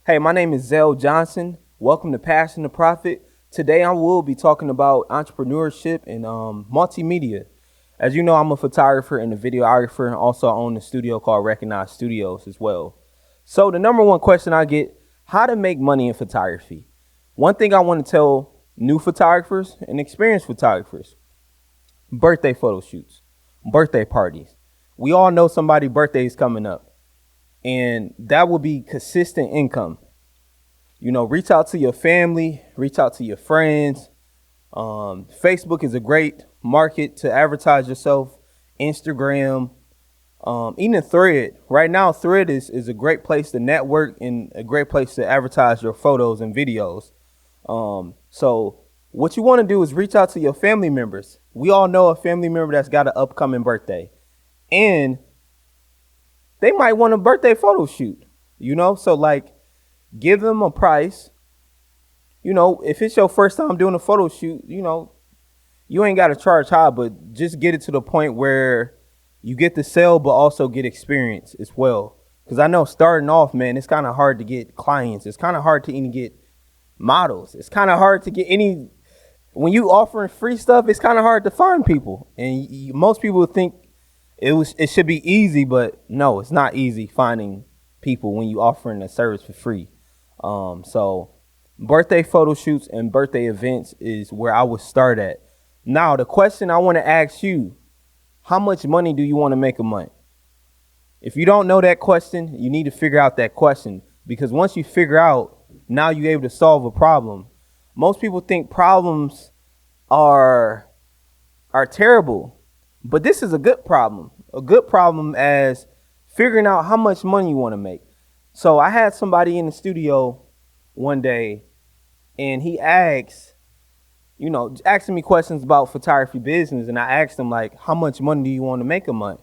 Hey, my name is Zell Johnson. Welcome to Passion to Profit. Today I will be talking about entrepreneurship and multimedia. As you know, I'm a photographer and a videographer, and also own a studio called Recognize Studios as well. So the number one question I get, how to make money in photography. One thing I want to tell new photographers and experienced photographers, birthday photo shoots, birthday parties. We all know somebody's birthday is coming up, and that will be consistent income. Reach out to your family, reach out to your friends. Facebook is a great market to advertise yourself. Instagram, even Thread. Right now, Thread is a great place to network and a great place to advertise your photos and videos. So what you want to do is reach out to your family members. We all know a family member that's got an upcoming birthday, and they might want a birthday photo shoot, So like, give them a price. If it's your first time doing a photo shoot, you ain't got to charge high, but just get it to the point where you get the sale, but also get experience as well. Because I know starting off, man, it's kind of hard to get clients. It's kind of hard to even get models. It's kind of hard to get when you offering free stuff, it's kind of hard to find people. And most people think it should be easy, but no, it's not easy finding people when you offering a service for free. So birthday photo shoots and birthday events is where I would start at. Now, the question I want to ask you, how much money do you want to make a month? If you don't know that question, you need to figure out that question, because once you figure out, now you're able to solve a problem. Most people think problems are terrible, but this is a good problem. A good problem as figuring out how much money you want to make. So I had somebody in the studio one day, and he asking me questions about photography business. And I asked him, like, how much money do you want to make a month?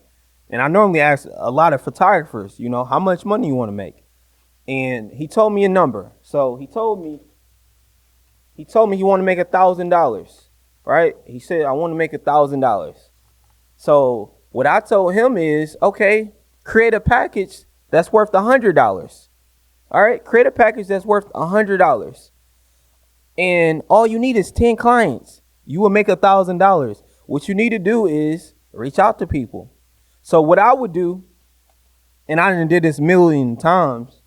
And I normally ask a lot of photographers, how much money you want to make? And he told me a number. So he told me he want to make $1,000, right? He said, I want to make $1,000. So what I told him is, okay, create a package that's worth $100. All right, create a package that's worth $100. And all you need is 10 clients. You will make $1,000. What you need to do is reach out to people. So what I would do, and I done did this a million times,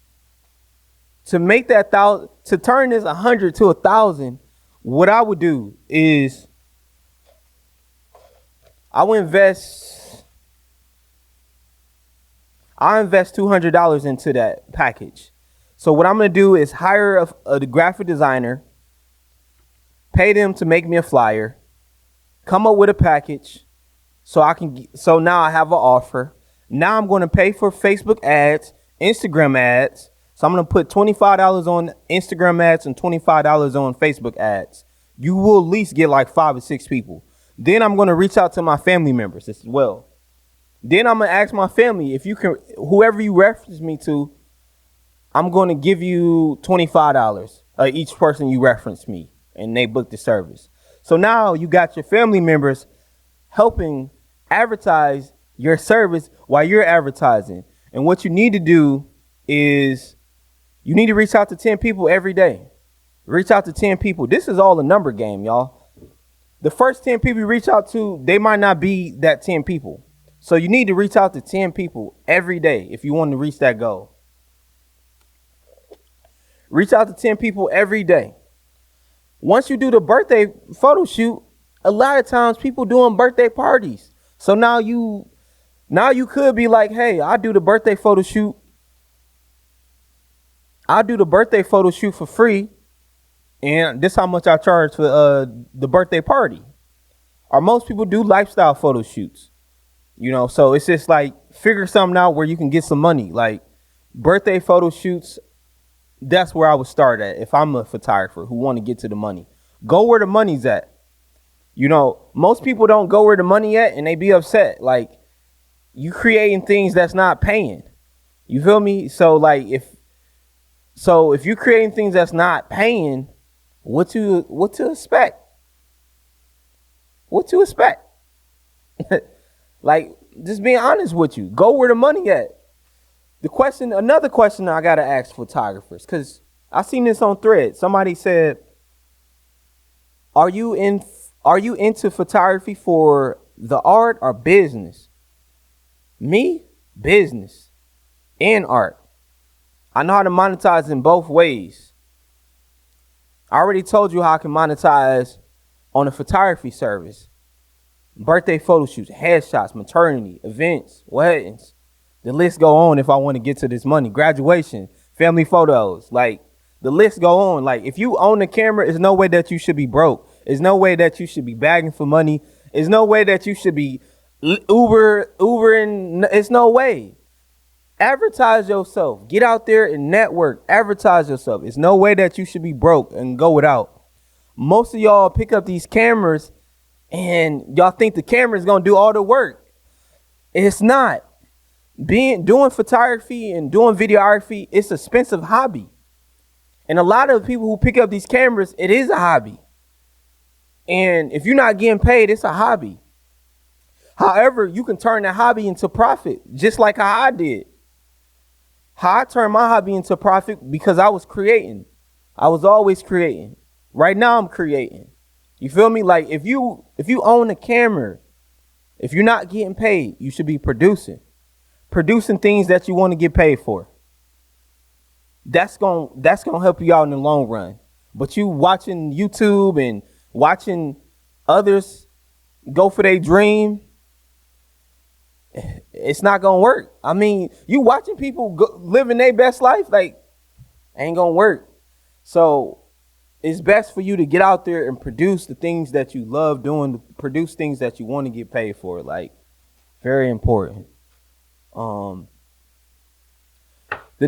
to make that to turn this 100 to 1,000, what I would do is I invest $200 into that package. So what I'm going to do is hire a graphic designer, pay them to make me a flyer, come up with a package so now I have an offer. Now I'm going to pay for Facebook ads, Instagram ads. So I'm going to put $25 on Instagram ads and $25 on Facebook ads. You will at least get like 5 or 6 people. Then I'm going to reach out to my family members as well. Then I'm going to ask my family, if you can, whoever you reference me to, I'm going to give you $25 each person you reference me, and they book the service. So now you got your family members helping advertise your service while you're advertising. And what you need to do is you need to reach out to 10 people every day. Reach out to 10 people. This is all a number game, y'all. The first 10 people you reach out to, they might not be that 10 people. So you need to reach out to 10 people every day if you want to reach that goal. Reach out to 10 people every day. Once you do the birthday photo shoot, a lot of times people doing birthday parties. So now you could be like, hey, I'll do the birthday photo shoot. I'll do the birthday photo shoot for free. And this is how much I charge for the birthday party. Or most people do lifestyle photo shoots. So it's just like figure something out where you can get some money. Like birthday photo shoots, that's where I would start at if I'm a photographer who want to get to the money. Go where the money's at. Most people don't go where the money at and they be upset. Like, you creating things that's not paying. You feel me? So like if you're creating things that's not paying, what to expect? What to expect? Like, just being honest with you. Go where the money at. Another question I gotta ask photographers, because I seen this on Thread. Somebody said, "Are you into photography for the art or business?" Me, business and art. I know how to monetize in both ways. I already told you how I can monetize on a photography service. Birthday photo shoots, headshots, maternity, events, weddings. The list go on if I want to get to this money. Graduation, family photos. Like, the list go on. Like, if you own a camera, there's no way that you should be broke. There's no way that you should be begging for money. There's no way that you should be Ubering. It's no way. Advertise yourself. Get out there and network. Advertise yourself. It's no way that you should be broke and go without. Most of y'all pick up these cameras and y'all think the camera is going to do all the work. It's not. Doing photography and doing videography, it's an expensive hobby. And a lot of people who pick up these cameras, it is a hobby. And if you're not getting paid, it's a hobby. However, you can turn that hobby into profit, just like how I did. How I turned my hobby into profit because I was creating. I was always creating. Right now I'm creating. You feel me? Like, if you own a camera, if you're not getting paid, you should be producing things that you want to get paid for. That's going to help you out in the long run. But you watching YouTube and watching others go for their dream, it's not going to work. I mean, you watching people living their best life, like, ain't going to work. So it's best for you to get out there and produce the things that you love doing, produce things that you want to get paid for. Like, very important. The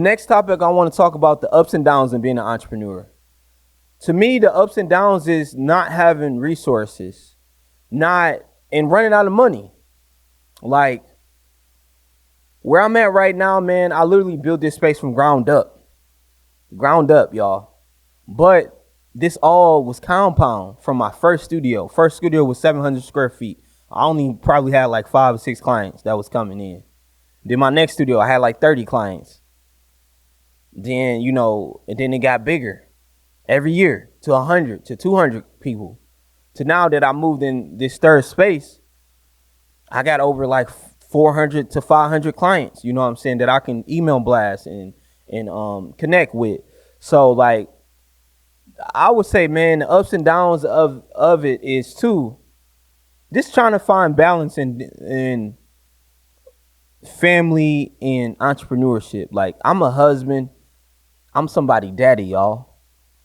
next topic I want to talk about, the ups and downs in being an entrepreneur. To me, the ups and downs is not having resources, and running out of money. Like, where I'm at right now, man, I literally built this space from ground up, y'all. But this all was compound from my first studio. First studio was 700 square feet. I only probably had like 5 or 6 clients that was coming in. Then my next studio, I had like 30 clients. Then, and then it got bigger every year to 100 to 200 people. To now that I moved in this third space, I got over like 400 to 500 clients, you know what I'm saying, that I can email blast and connect with. So, like, I would say, man, the ups and downs of it is too, just trying to find balance in family and entrepreneurship. Like, I'm a husband. I'm somebody daddy, y'all.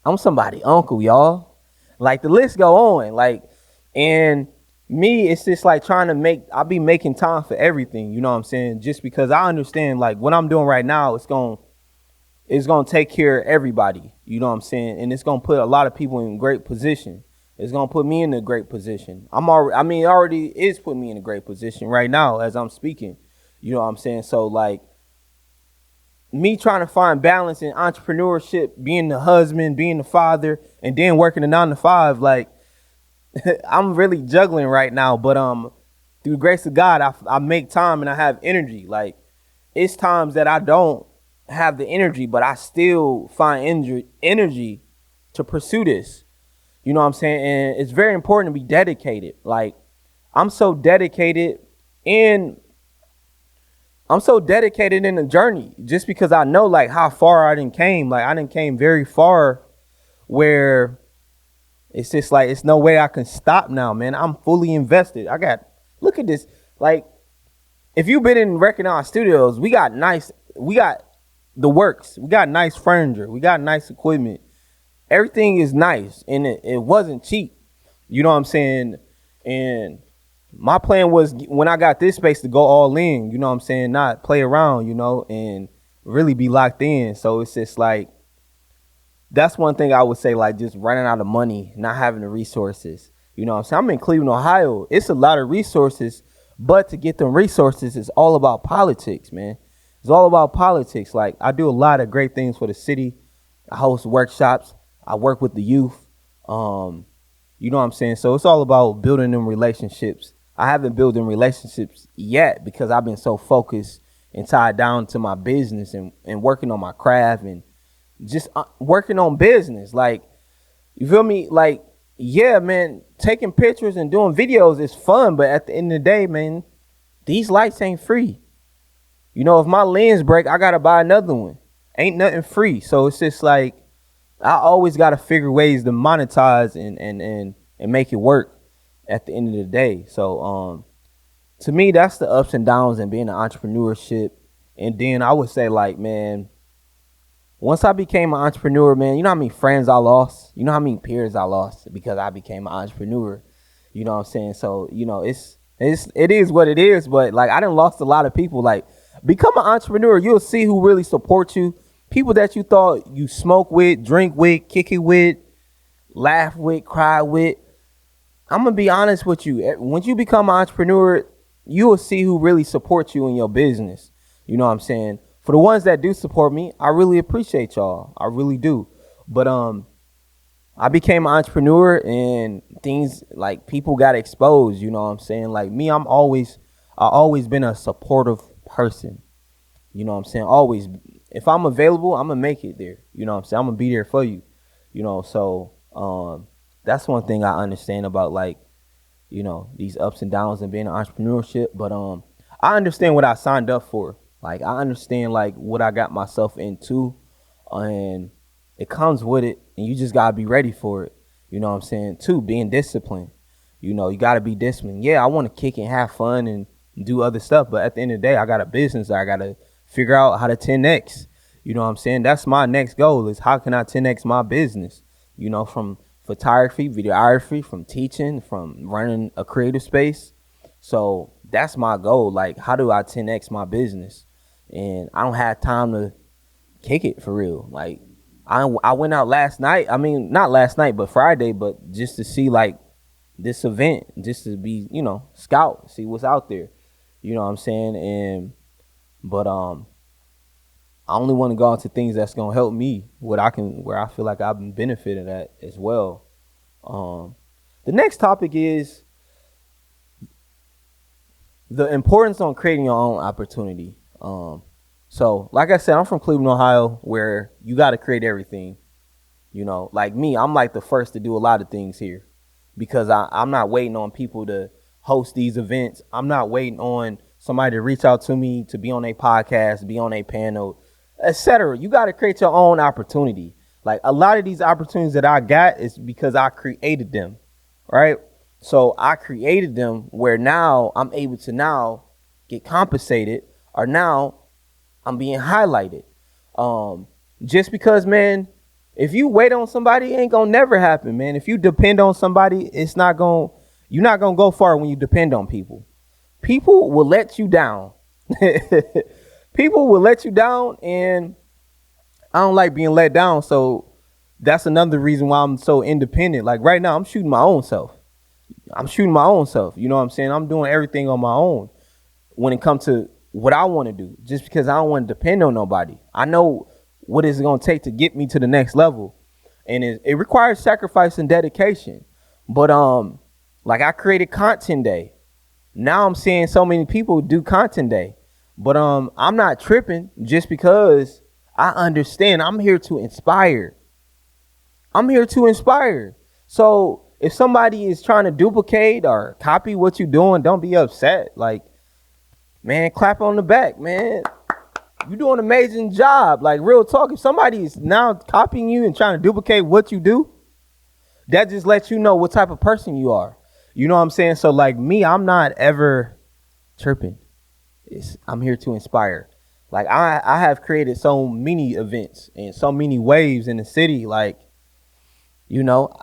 I'm somebody uncle, y'all. Like, the list go on. Like, and me, it's just like I'll be making time for everything, you know what I'm saying? Just because I understand, like, what I'm doing right now, it's going to take care of everybody, you know what I'm saying? And it's going to put a lot of people in great position. It's going to put me in a great position. It already is putting me in a great position right now as I'm speaking, you know what I'm saying? So, like, me trying to find balance in entrepreneurship, being the husband, being the father, and then working a 9 to 5, like, I'm really juggling right now. But through the grace of God, I make time and I have energy. Like, it's times that I don't have the energy, but I still find energy to pursue this. You know what I'm saying? And it's very important to be dedicated. Like, I'm so dedicated in the journey, just because I know, like, how far I done came. Like, I done came very far, where it's just like, it's no way I can stop now, man. I'm fully invested. Look at this. Like, if you've been in Recognized Studios, we got the works. We got nice furniture. We got nice equipment. Everything is nice, and it wasn't cheap. You know what I'm saying? And my plan was, when I got this space, to go all in, you know what I'm saying? Not play around, and really be locked in. So it's just like, that's one thing I would say, like, just running out of money, not having the resources. You know what I'm saying? I'm in Cleveland, Ohio. It's a lot of resources, but to get them resources, it's all about politics, man. It's all about politics. Like, I do a lot of great things for the city. I host workshops. I work with the youth. You know what I'm saying? So it's all about building them relationships. I haven't built them relationships yet because I've been so focused and tied down to my business and working on my craft and just working on business. Like, you feel me? Like, yeah, man, taking pictures and doing videos is fun, but at the end of the day, man, these lights ain't free. You know, if my lens break, I gotta buy another one. Ain't nothing free. So it's just like I always gotta figure ways to monetize and make it work at the end of the day. So to me, that's the ups and downs in being an entrepreneurship. And then I would say, like, man, once I became an entrepreneur, man, you know how many friends I lost? You know how many peers I lost because I became an entrepreneur? You know what I'm saying? So, you know, it is what it is, but like I done lost a lot of people. Like, become an entrepreneur, you'll see who really supports you. People that you thought you smoke with, drink with, kick it with, laugh with, cry with. I'm gonna be honest with you. When you become an entrepreneur, you will see who really supports you in your business. You know what I'm saying? For the ones that do support me, I really appreciate y'all. I really do. But I became an entrepreneur and things like people got exposed. You know what I'm saying? Like me, I always been a supportive person. You know what I'm saying? Always. If I'm available, I'm gonna make it there. You know what I'm saying? I'm gonna be there for you. You know, so that's one thing I understand about, like, you know, these ups and downs and being an entrepreneurship. But I understand what I signed up for. Like, I understand like what I got myself into, and it comes with it, and you just gotta be ready for it. You know what I'm saying? Too, being disciplined. You know, you gotta be disciplined. Yeah, I want to kick and have fun and do other stuff, but at the end of the day, I got a business that I gotta figure out how to 10x. You know what I'm saying? That's my next goal, is how can I 10x my business? You know, from photography, videography, from teaching, from running a creative space. So that's my goal. Like, how do I 10x my business? And I don't have time to kick it for real. Like, I went out last night. I mean, not last night, but Friday, but just to see like this event, just to be, you know, scout, see what's out there. You know what I'm saying? But I only want to go into things that's gonna help me, where I feel like I've been benefiting at as well. The next topic is the importance on creating your own opportunity. So like I said, I'm from Cleveland, Ohio, where you got to create everything. You know, like me, I'm like the first to do a lot of things here, because I'm not waiting on people to host these events. I'm not waiting on somebody to reach out to me to be on a podcast, be on a panel, etc. You got to create your own opportunity. Like, a lot of these opportunities that I got is because I created them, right? So I created them where now I'm able to now get compensated, or now I'm being highlighted. Just because, man, if you wait on somebody, it ain't gonna never happen, man. If you depend on somebody, you're not gonna go far when you depend on people. People will let you down. People will let you down, and I don't like being let down. So that's another reason why I'm so independent. Like right now, I'm shooting my own self. You know what I'm saying? I'm doing everything on my own when it comes to what I want to do, just because I don't want to depend on nobody. I know what it's going to take to get me to the next level. And it requires sacrifice and dedication. But like, I created Content Day. Now I'm seeing so many people do Content Day. But I'm not tripping, just because I understand I'm here to inspire. So if somebody is trying to duplicate or copy what you're doing, don't be upset. Like, man, clap on the back, man. You're doing an amazing job. Like, real talk. If somebody is now copying you and trying to duplicate what you do, that just lets you know what type of person you are. You know what I'm saying? So like me, I'm not ever tripping. I'm here to inspire. Like, I have created so many events and so many waves in the city. Like, you know,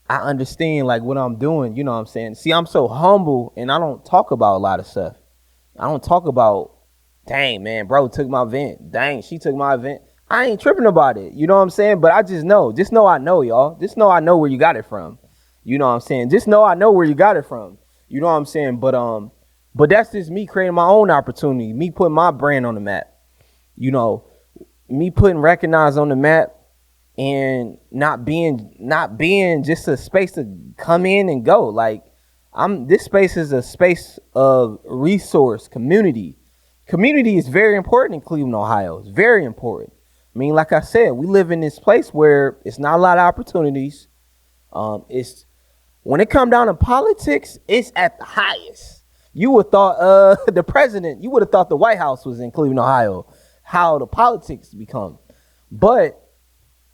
I understand like what I'm doing. You know what I'm saying? See, I'm so humble, and I don't talk about a lot of stuff. I don't talk about, dang, man, bro took my event. Dang, she took my event. I ain't tripping about it. You know what I'm saying? But I just know I know, y'all. Just know I know where you got it from. You know what I'm saying? Just know I know where you got it from. You know what I'm saying? But that's just me creating my own opportunity. Me putting my brand on the map. You know, me putting Recognize on the map, and not being just a space to come in and go. Like, this space is a space of resource, community. Community is very important in Cleveland, Ohio. It's very important. I mean, like I said, we live in this place where it's not a lot of opportunities. It's when it come down to politics, it's at the highest. You would thought the president, you would have thought the White House was in Cleveland, Ohio. How the politics become, but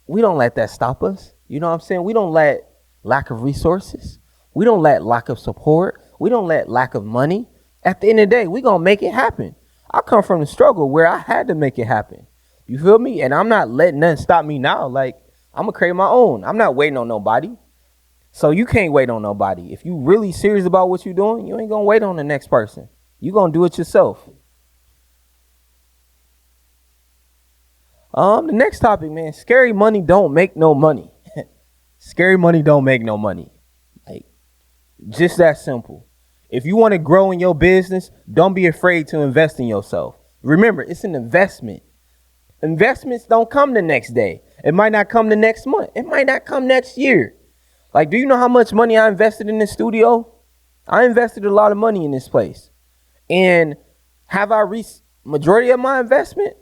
we don't let that stop us. You know what I'm saying? We don't let lack of resources. We don't let lack of support. We don't let lack of money. At the end of the day, we gonna make it happen. I come from the struggle where I had to make it happen. You feel me? And I'm not letting nothing stop me now. Like, I'm gonna create my own. I'm not waiting on nobody. So you can't wait on nobody. If you really serious about what you're doing, you ain't gonna wait on the next person. You gonna do it yourself. The next topic, man. Scary money don't make no money. Scary money don't make no money. Like, just that simple. If you want to grow in your business, don't be afraid to invest in yourself. Remember, it's an investment. Investments don't come the next day. It might not come the next month. It might not come next year. Like, do you know how much money I invested in this studio? I invested a lot of money in this place. And have I reached majority of my investment?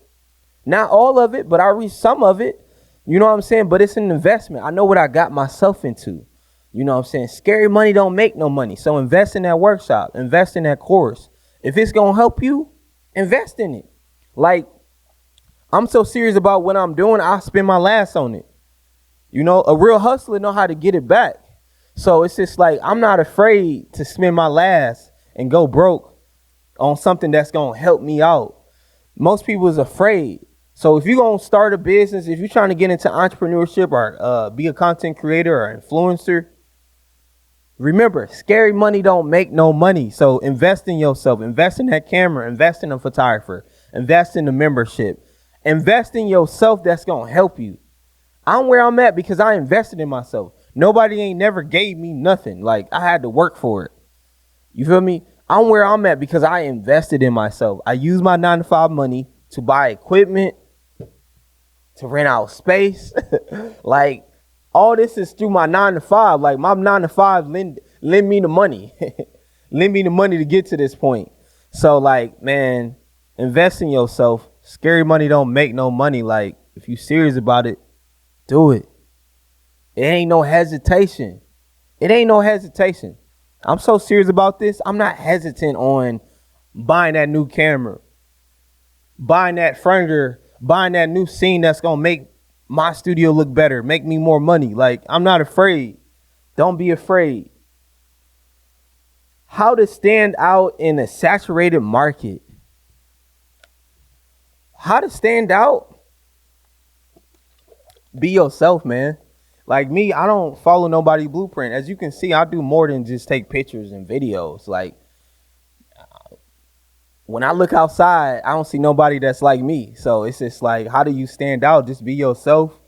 Not all of it, but I reached some of it. You know what I'm saying? But it's an investment. I know what I got myself into. You know what I'm saying? Scary money don't make no money. So invest in that workshop. Invest in that course. If it's going to help you, invest in it. Like, I'm so serious about what I'm doing, I'll spend my last on it. You know, a real hustler know how to get it back. So it's just like, I'm not afraid to spend my last and go broke on something that's going to help me out. Most people is afraid. So if you're going to start a business, if you're trying to get into entrepreneurship or be a content creator or influencer, remember, scary money don't make no money. So invest in yourself. Invest in that camera. Invest in a photographer. Invest in the membership. Invest in yourself. That's going to help you. I'm where I'm at because I invested in myself. Nobody ain't never gave me nothing. Like, I had to work for it. You feel me? I'm where I'm at because I invested in myself. I used my 9-to-5 money to buy equipment, to rent out space. Like, all this is through my 9-to-5. Like, my 9-to-5 lend me the money. Lend me the money to get to this point. So, like, man, invest in yourself. Scary money don't make no money. Like, if you serious about it, do it. It ain't no hesitation. It ain't no hesitation. I'm so serious about this. I'm not hesitant on buying that new camera, buying that furniture, buying that new scene that's going to make my studio look better, make me more money. Like, I'm not afraid. Don't be afraid. How to stand out in a saturated market. How to stand out? Be yourself, man. Like me, I don't follow nobody blueprint. As you can see, I do more than just take pictures and videos. Like, when I look outside, I don't see nobody that's like me. So it's just like, how do you stand out? Just be yourself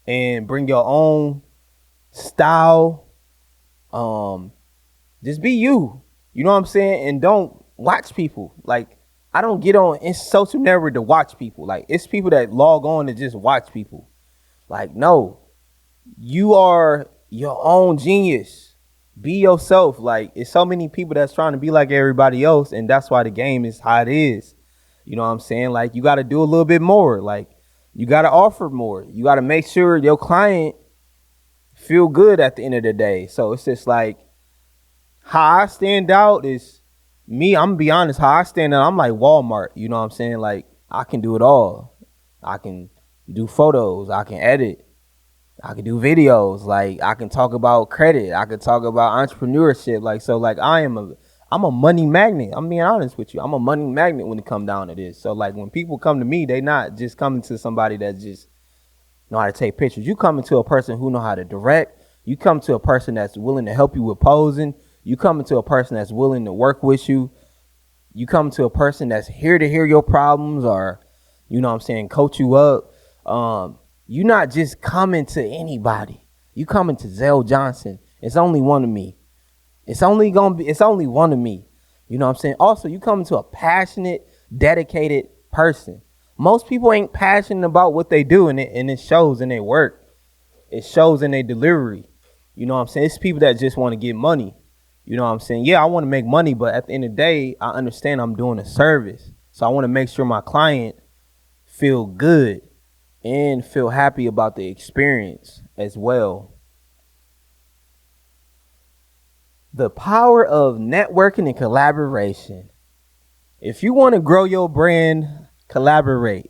and bring your own style. Just be you. You know what I'm saying? And don't watch people. Like, I don't get on social network to watch people. Like, it's people that log on to just watch people. Like, no, you are your own genius. Be yourself. Like, it's so many people that's trying to be like everybody else, and that's why the game is how it is. You know what I'm saying? Like, you got to do a little bit more. Like, you got to offer more. You got to make sure your client feel good at the end of the day. So it's just like, how I stand out is me. I'm gonna be honest. How I stand out, I'm like Walmart. You know what I'm saying? Like, I can do it all. I can do photos. I can edit. I can do videos. Like, I can talk about credit. I can talk about entrepreneurship. Like, so like, I'm a money magnet. I'm being honest with you. I'm a money magnet when it come down to this. So like, when people come to me, they not just coming to somebody that just know how to take pictures. You coming to a person who know how to direct. You come to a person that's willing to help you with posing. You come to a person that's willing to work with you. You come to a person that's here to hear your problems, or, you know what I'm saying, coach you up. You're not just coming to anybody. You coming to Zell Johnson. It's only one of me. It's only one of me. You know what I'm saying? Also, you coming to a passionate, dedicated person. Most people ain't passionate about what they do, and it shows in their work. It shows in their delivery. You know what I'm saying? It's people that just want to get money. You know what I'm saying? Yeah, I want to make money, but at the end of the day, I understand I'm doing a service. So I want to make sure my client feel good and feel happy about the experience as well. The power of networking and collaboration. If you want to grow your brand, collaborate.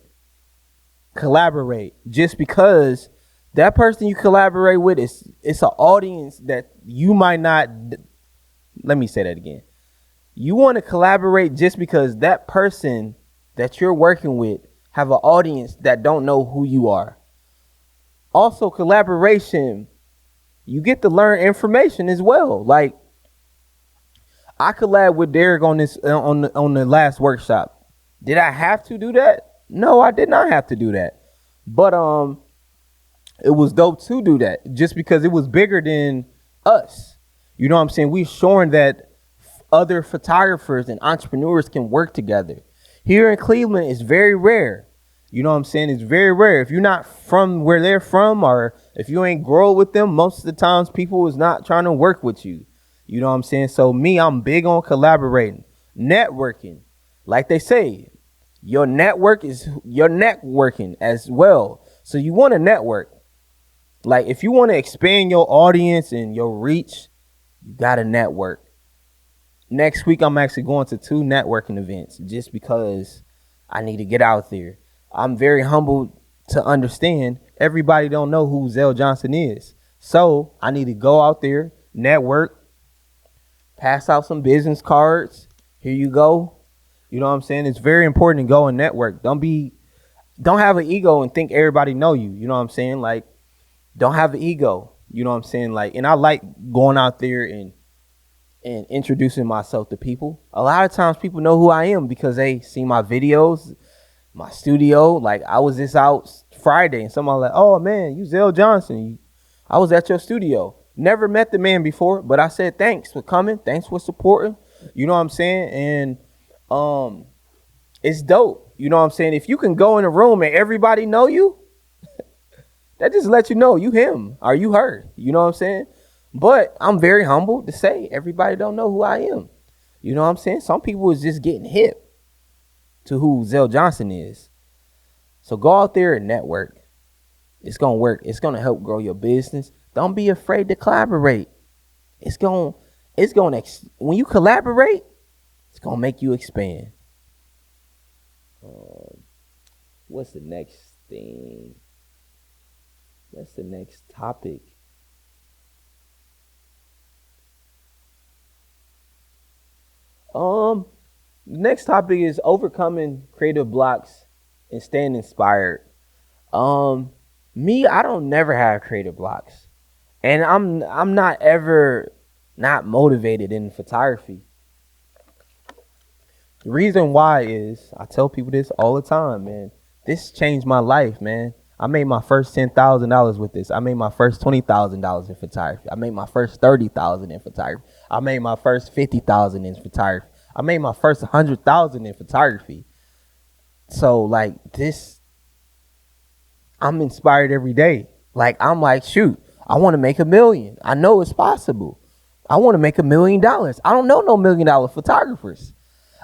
Just because that person you collaborate with it's an audience that you might not. Let me say that again. You want to collaborate just because that person that you're working with have an audience that don't know who you are. Also, collaboration, you get to learn information as well. Like, I collabed with Derek on this on the last workshop. Did I have to do that? No, I did not have to do that. But it was dope to do that just because it was bigger than us. You know what I'm saying? We're showing that other photographers and entrepreneurs can work together. Here in Cleveland, it's very rare. You know what I'm saying? It's very rare. If you're not from where they're from, or if you ain't grow with them, most of the times people is not trying to work with you. You know what I'm saying? So me, I'm big on collaborating, networking. Like they say, your network is your networking as well. So you want to network. Like, if you want to expand your audience and your reach, you got to network. Next week, I'm actually going to 2 networking events just because I need to get out there. I'm very humbled to understand everybody don't know who Zell Johnson is. So I need to go out there, network, pass out some business cards. Here you go. You know what I'm saying? It's very important to go and network. Don't have an ego and think everybody know you. You know what I'm saying? Like, don't have an ego. You know what I'm saying? Like, and I like going out there and introducing myself to people. A lot of times people know who I am because they see my videos, my studio. Like, I was just out Friday and somebody like, oh man, you Zell Johnson. I was at your studio. Never met the man before, but I said, thanks for coming. Thanks for supporting. You know what I'm saying? And it's dope. You know what I'm saying? If you can go in a room and everybody know you, that just lets you know you him or you her. You know what I'm saying? But I'm very humble to say everybody don't know who I am. You know what I'm saying? Some people is just getting hip to who Zell Johnson is. So go out there and network. It's going to work. It's going to help grow your business. Don't be afraid to collaborate. When you collaborate, it's going to make you expand. What's the next thing? What's the next topic? Next topic is overcoming creative blocks and staying inspired. Me, I don't never have creative blocks. And I'm not ever not motivated in photography. The reason why is, I tell people this all the time, man. This changed my life, man. I made my first $10,000 with this. I made my first $20,000 in photography. I made my first $30,000 in photography. I made my first $50,000 in photography. I made my first $100,000 in photography. So like this, I'm inspired every day. Like, I'm like, shoot, I want to make $1 million. I know it's possible. I want to make $1 million. I don't know no $1 million photographers.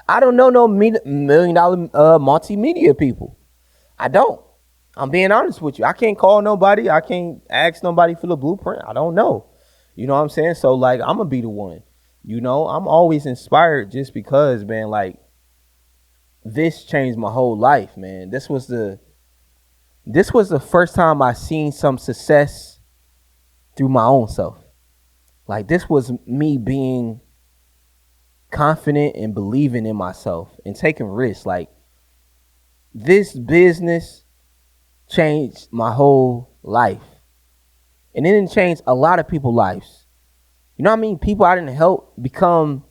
I don't know no $1 million multimedia people. I don't. I'm being honest with you. I can't call nobody. I can't ask nobody for the blueprint. I don't know. You know what I'm saying? So like, I'm gonna be the one. You know, I'm always inspired just because, man, like, this changed my whole life, man. This was the first time I seen some success through my own self. Like, this was me being confident and believing in myself and taking risks. Like, this business changed my whole life. And it didn't change a lot of people's lives. You know what I mean? People I didn't help become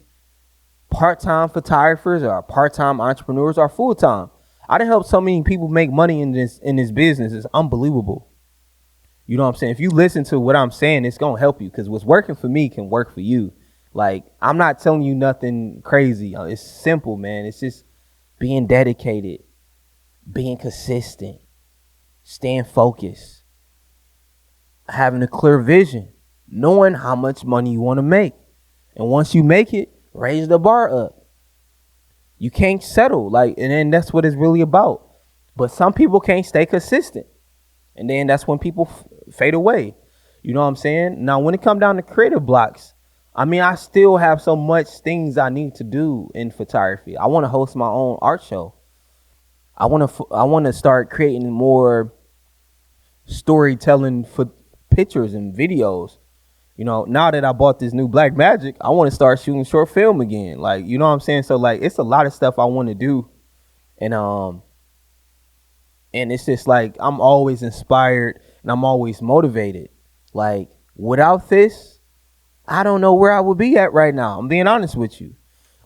part-time photographers or part-time entrepreneurs or full-time. I done helped so many people make money in this business. It's unbelievable. You know what I'm saying? If you listen to what I'm saying, it's going to help you, because what's working for me can work for you. Like, I'm not telling you nothing crazy. It's simple, man. It's just being dedicated, being consistent, staying focused, having a clear vision, knowing how much money you want to make. And once you make it, raise the bar up. You can't settle. Like, and then that's what it's really about. But some people can't stay consistent. And then that's when people fade away. You know what I'm saying? Now, when it come down to creative blocks, I mean, I still have so much things I need to do in photography. I want to host my own art show. I want to start creating more storytelling for pictures and videos. You know, now that I bought this new Blackmagic, I want to start shooting short film again. Like, you know what I'm saying? So like, it's a lot of stuff I want to do. And it's just like, I'm always inspired and I'm always motivated. Like, without this, I don't know where I would be at right now. I'm being honest with you.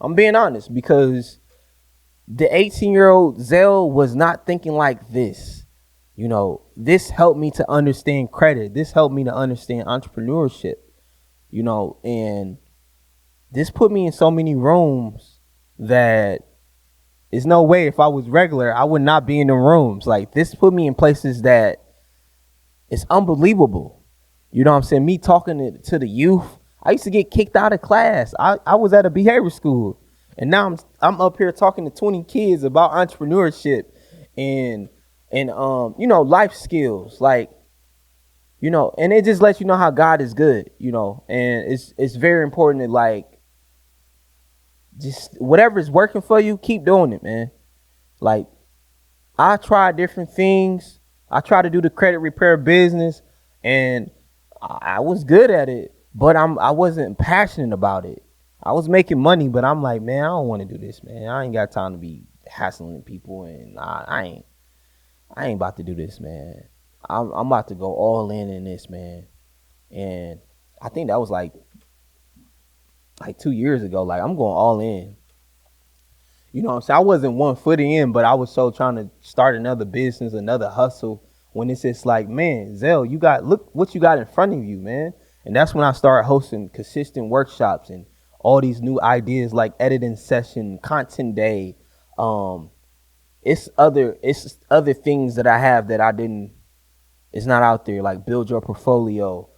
I'm being honest, because the 18-year-old Zell was not thinking like this. You know, this helped me to understand credit. This helped me to understand entrepreneurship, you know, and this put me in so many rooms that there's no way if I was regular, I would not be in the rooms. Like, this put me in places that it's unbelievable. You know what I'm saying? Me talking to the youth. I used to get kicked out of class. I was at a behavior school. And now I'm up here talking to 20 kids about entrepreneurship and you know, life skills. Like, you know, and it just lets you know how God is good, you know. And it's very important to, like, just whatever is working for you, keep doing it, man. Like, I tried different things. I tried to do the credit repair business, and I was good at it, but I wasn't passionate about it. I was making money, but I'm like, man, I don't want to do this, man. I ain't got time to be hassling people, and I ain't about to do this, man. I'm about to go all in this, man. And I think that was like 2 years ago. Like, I'm going all in. You know what I'm saying? I wasn't 1 foot in, but I was so trying to start another business, another hustle. When it's just like, man, Zell, look what you got in front of you, man. And that's when I started hosting consistent workshops and all these new ideas like editing session, content day. It's other things that I have that it's not out there, like build your portfolio,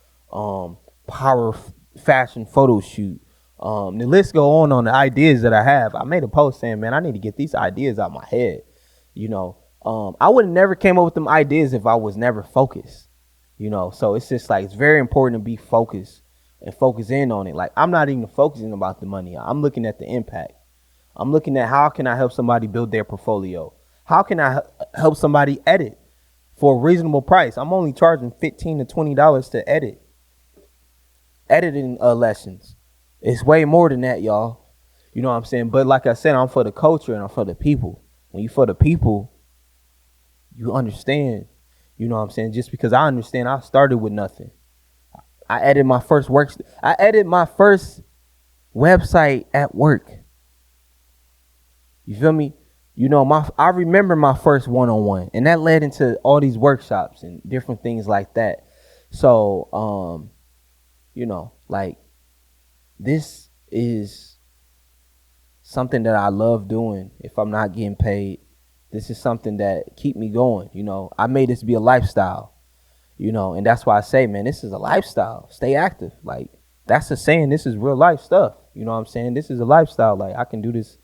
power fashion photo shoot. The list go on the ideas that I have. I made a post saying, man, I need to get these ideas out my head. You know, I would have never came up with them ideas if I was never focused. You know, so it's just like, it's very important to be focused and focus in on it. Like, I'm not even focusing about the money. I'm looking at the impact. I'm looking at how can I help somebody build their portfolio? How can I help somebody edit for a reasonable price? I'm only charging $15 to $20 to edit. Editing lessons. It's way more than that, y'all. You know what I'm saying? But like I said, I'm for the culture and I'm for the people. When you for the people, you understand. You know what I'm saying? Just because I understand, I started with nothing. I edited my first website at work. You feel me? You know, I remember my first one-on-one, and that led into all these workshops and different things like that. So, you know, like, this is something that I love doing. If I'm not getting paid, this is something that keep me going. You know, I made this be a lifestyle, you know, and that's why I say, man, this is a lifestyle. Stay active. Like, that's a saying. This is real life stuff. You know what I'm saying? This is a lifestyle. Like, I can do this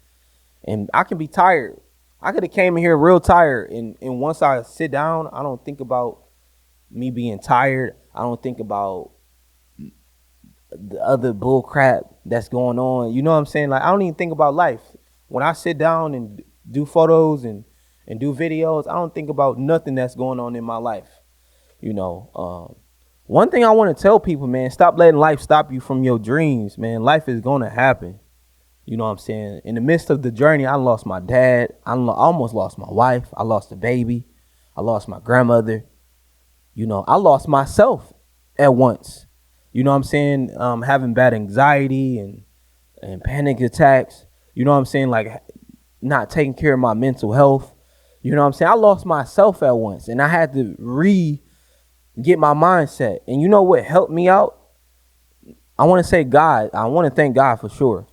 and I can be tired. I could have came in here real tired. And once I sit down, I don't think about me being tired. I don't think about the other bull crap that's going on. You know what I'm saying? Like, I don't even think about life. When I sit down and do photos and do videos, I don't think about nothing that's going on in my life. You know, one thing I want to tell people, man, stop letting life stop you from your dreams, man. Life is going to happen. You know what I'm saying? In the midst of the journey, I lost my dad. I almost lost my wife. I lost a baby. I lost my grandmother. You know, I lost myself at once. You know what I'm saying? Having bad anxiety and panic attacks. You know what I'm saying? Like, not taking care of my mental health. You know what I'm saying? I lost myself at once, and I had to get my mindset. And you know what helped me out? I want to say God. I want to thank God for sure.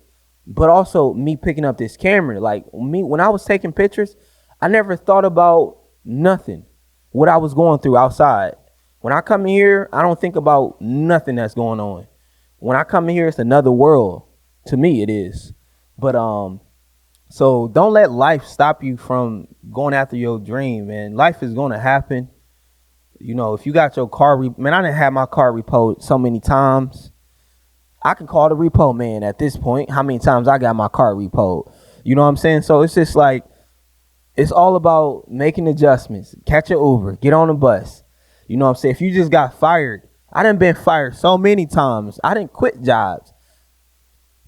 But also me picking up this camera. Like, when I was taking pictures, I never thought about nothing, what I was going through outside. When I come in here, I don't think about nothing that's going on. When I come in here, it's another world. To me, it is. But So don't let life stop you from going after your dream, man. Life is going to happen. If you got your car, man, I didn't have my car repoed so many times. I can call the repo man at this point. How many times I got my car repoed? You know what I'm saying? So it's just like, it's all about making adjustments. Catch an Uber, get on a bus. You know what I'm saying? If you just got fired, I done been fired so many times. I didn't quit jobs.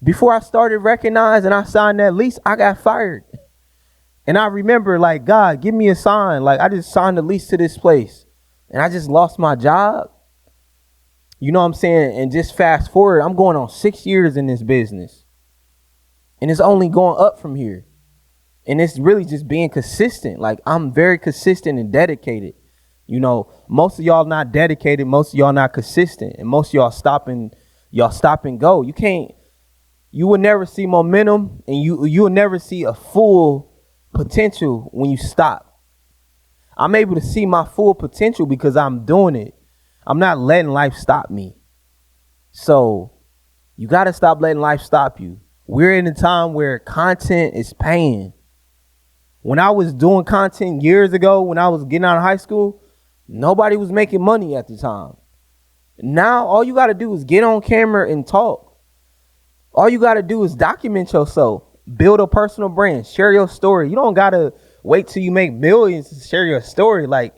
Before I started recognizing I signed that lease, I got fired. And I remember, like, God, give me a sign. Like, I just signed the lease to this place and I just lost my job. You know what I'm saying? And just fast forward, I'm going on 6 years in this business. And it's only going up from here. And it's really just being consistent. Like, I'm very consistent and dedicated. Most of y'all not dedicated. Most of y'all not consistent. And most of y'all stop and go. You will never see momentum, and you will never see a full potential when you stop. I'm able to see my full potential because I'm doing it. I'm not letting life stop me. So you got to stop letting life stop you. We're in a time where content is paying. When I was doing content years ago, when I was getting out of high school, nobody was making money at the time. Now, all you got to do is get on camera and talk. All you got to do is document yourself, build a personal brand, share your story. You don't got to wait till you make millions to share your story. Like,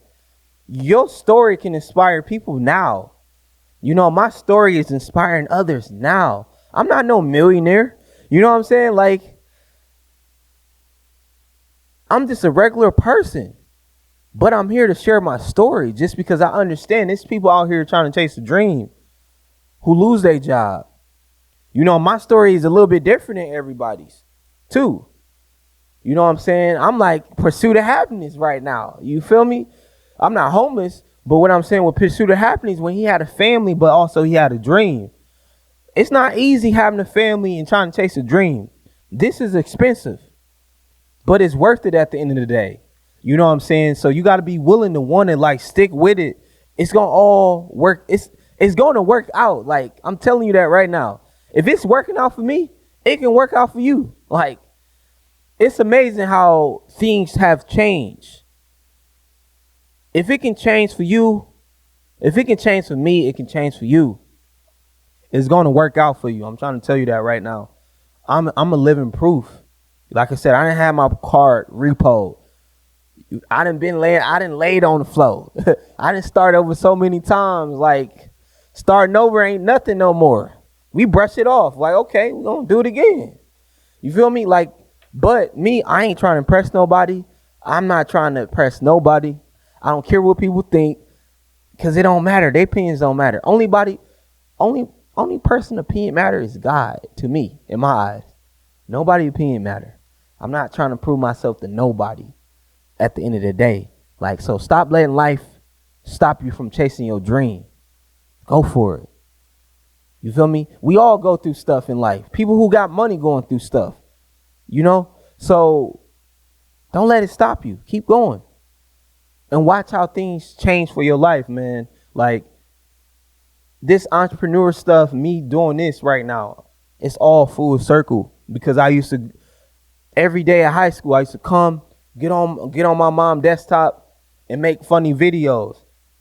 your story can inspire people now. My story is inspiring others now. I'm not no millionaire. You know what I'm saying? Like, I'm just a regular person, but I'm here to share my story just because I understand there's people out here trying to chase a dream who lose their job. My story is a little bit different than everybody's too. You know what I'm saying? I'm like pursuit of happiness right now. You feel me? I'm not homeless, but what I'm saying with pursuit of happiness, when he had a family, but also he had a dream. It's not easy having a family and trying to chase a dream. This is expensive, but it's worth it at the end of the day. You know what I'm saying? So you got to be willing to want to like stick with it. It's going to all work. It's going to work out. Like, I'm telling you that right now. If it's working out for me, it can work out for you. Like, it's amazing how things have changed. If it can change for you, if it can change for me, it can change for you. It's going to work out for you. I'm trying to tell you that right now. I'm a living proof. Like I said, I didn't have my card repoed. I didn't laid on the floor. I didn't start over so many times. Like, starting over ain't nothing no more. We brush it off. Like, okay, we're going to do it again. You feel me? Like, but me, I ain't trying to impress nobody. I'm not trying to impress nobody. I don't care what people think because it don't matter. Their opinions don't matter. Only person opinion matter is God to me, in my eyes. Nobody opinion matter. I'm not trying to prove myself to nobody at the end of the day. Like, so stop letting life stop you from chasing your dream. Go for it. You feel me? We all go through stuff in life. People who got money going through stuff, So don't let it stop you. Keep going. And watch how things change for your life, man. Like, this entrepreneur stuff, me doing this right now, it's all full circle. Because I used to, every day at high school, I used to come, get on my mom's desktop and make funny videos.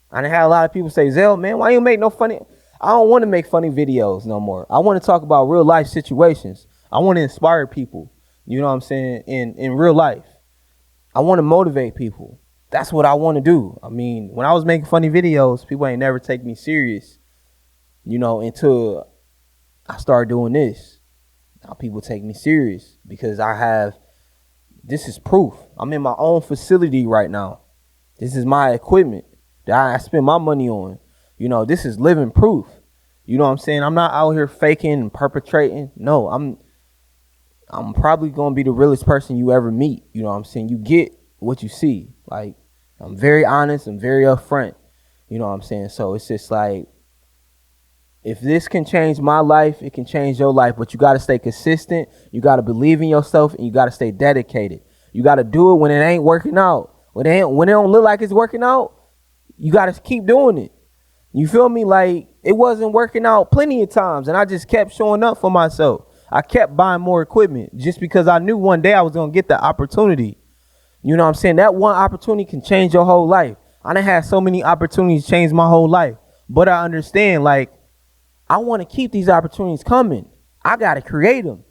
And I had a lot of people say, Zell, man, why you make no funny? I don't want to make funny videos no more. I want to talk about real life situations. I want to inspire people, you know what I'm saying, in real life. I want to motivate people. That's what I want to do. I mean, when I was making funny videos, people ain't never take me serious, until I started doing this. Now people take me serious because this is proof. I'm in my own facility right now. This is my equipment that I spend my money on. This is living proof. You know what I'm saying? I'm not out here faking and perpetrating. No, I'm probably going to be the realest person you ever meet. You know what I'm saying? You get what you see. Like, I'm very honest. I'm very upfront. You know what I'm saying? So it's just like, if this can change my life, it can change your life. But you got to stay consistent. You got to believe in yourself, and you got to stay dedicated. You got to do it when it ain't working out. When it don't look like it's working out, you got to keep doing it. You feel me? Like, it wasn't working out plenty of times, and I just kept showing up for myself. I kept buying more equipment just because I knew one day I was gonna get the opportunity. You know what I'm saying? That one opportunity can change your whole life. I done had so many opportunities change my whole life. But I understand, like, I want to keep these opportunities coming. I gotta create them.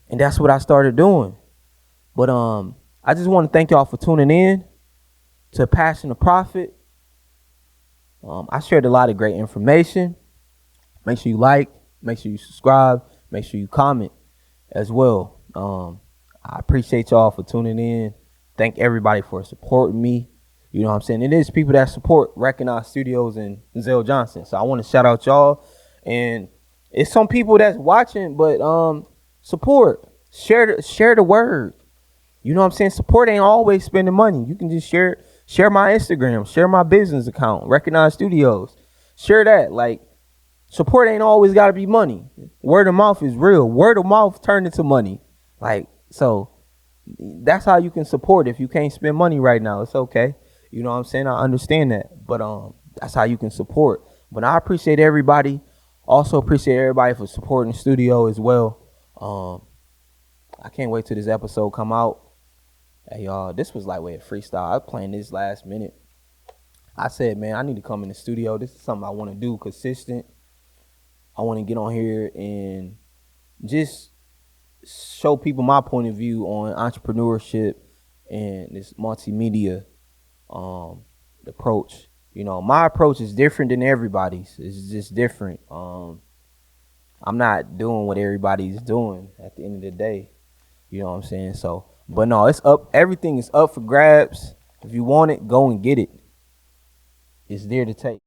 And that's what I started doing. But I just want to thank y'all for tuning in to Passion to Profit. I shared a lot of great information. Make sure you like, make sure you subscribe, make sure you comment as well. I appreciate y'all for tuning in. Thank everybody for supporting me. You know what I'm saying? It is people that support Recognize Studios and Zell Johnson. So I want to shout out y'all. And it's some people that's watching, but support. Share the word. You know what I'm saying? Support ain't always spending money. You can just share my Instagram, share my business account, Recognize Studios. Share that. Like, support ain't always got to be money. Word of mouth is real. Word of mouth turned into money. Like, so that's how you can support. If you can't spend money right now, it's okay. You know what I'm saying? I understand that. But that's how you can support. But I appreciate everybody. Also appreciate everybody for supporting the studio as well. I can't wait till this episode come out. Hey, y'all, this was lightweight freestyle. I was playing this last minute. I said, man, I need to come in the studio. This is something I want to do consistent. I want to get on here and just show people my point of view on entrepreneurship and this multimedia approach. You know, my approach is different than everybody's. It's just different. I'm not doing what everybody's doing at the end of the day. You know what I'm saying? So, but no, it's up. Everything is up for grabs. If you want it, go and get it. It's there to take.